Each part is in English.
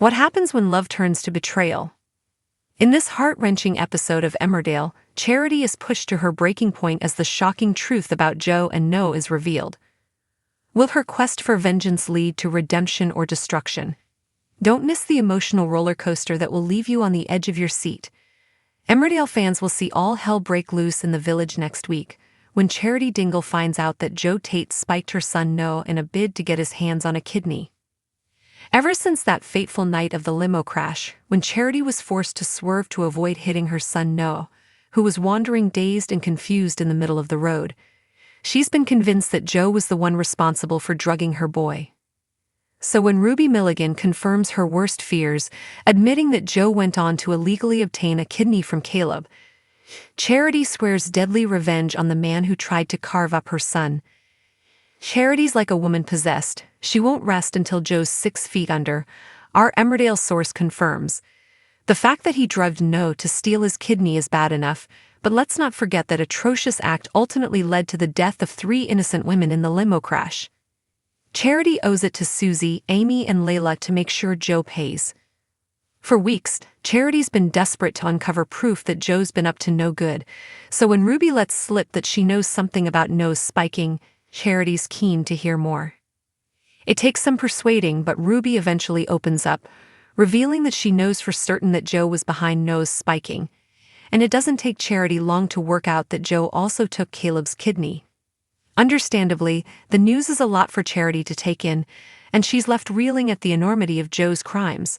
What happens when love turns to betrayal? In this heart-wrenching episode of Emmerdale, Charity is pushed to her breaking point as the shocking truth about Joe and Noah is revealed. Will her quest for vengeance lead to redemption or destruction? Don't miss the emotional roller coaster that will leave you on the edge of your seat. Emmerdale fans will see all hell break loose in the village next week, when Charity Dingle finds out that Joe Tate spiked her son Noah in a bid to get his hands on a kidney. Ever since that fateful night of the limo crash, when Charity was forced to swerve to avoid hitting her son Noah, who was wandering dazed and confused in the middle of the road, she's been convinced that Joe was the one responsible for drugging her boy. So when Ruby Milligan confirms her worst fears, admitting that Joe went on to illegally obtain a kidney from Caleb, Charity swears deadly revenge on the man who tried to carve up her son. Charity's like a woman possessed. She won't rest until Joe's 6 feet under, our Emmerdale source confirms. The fact that he drugged Noah to steal his kidney is bad enough, but let's not forget that atrocious act ultimately led to the death of 3 innocent women in the limo crash. Charity owes it to Susie, Amy, and Layla to make sure Joe pays. For weeks, Charity's been desperate to uncover proof that Joe's been up to no good, so when Ruby lets slip that she knows something about Noah's spiking, Charity's keen to hear more. It takes some persuading, but Ruby eventually opens up, revealing that she knows for certain that Joe was behind Noah's spiking, and it doesn't take Charity long to work out that Joe also took Caleb's kidney. Understandably, the news is a lot for Charity to take in, and she's left reeling at the enormity of Joe's crimes.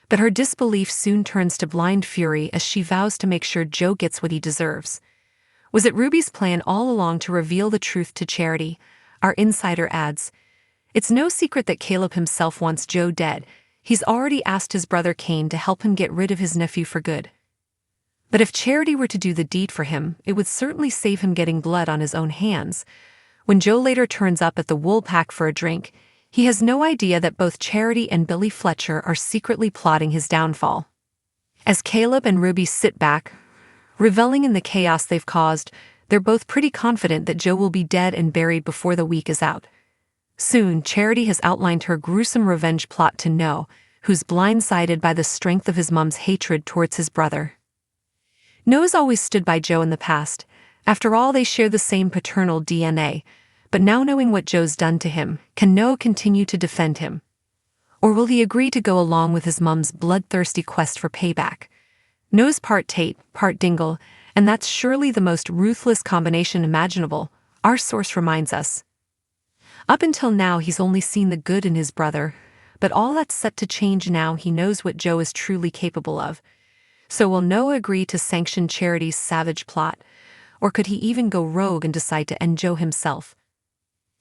But her disbelief soon turns to blind fury as she vows to make sure Joe gets what he deserves. Was it Ruby's plan all along to reveal the truth to Charity? Our insider adds, "It's no secret that Caleb himself wants Joe dead. He's already asked his brother Cain to help him get rid of his nephew for good. But if Charity were to do the deed for him, it would certainly save him getting blood on his own hands." When Joe later turns up at the Woolpack for a drink, he has no idea that both Charity and Billy Fletcher are secretly plotting his downfall. As Caleb and Ruby sit back, reveling in the chaos they've caused, they're both pretty confident that Joe will be dead and buried before the week is out. Soon, Charity has outlined her gruesome revenge plot to Noah, who's blindsided by the strength of his mom's hatred towards his brother. Noah's always stood by Joe in the past. After all, they share the same paternal DNA. But now knowing what Joe's done to him, can Noah continue to defend him? Or will he agree to go along with his mom's bloodthirsty quest for payback? Noah's part Tate, part Dingle, and that's surely the most ruthless combination imaginable, our source reminds us. Up until now he's only seen the good in his brother, but all that's set to change now he knows what Joe is truly capable of. So will Noah agree to sanction Charity's savage plot, or could he even go rogue and decide to end Joe himself?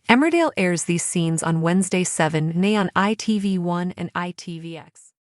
Emmerdale airs these scenes on Wednesday 7 on ITV1 and ITVX.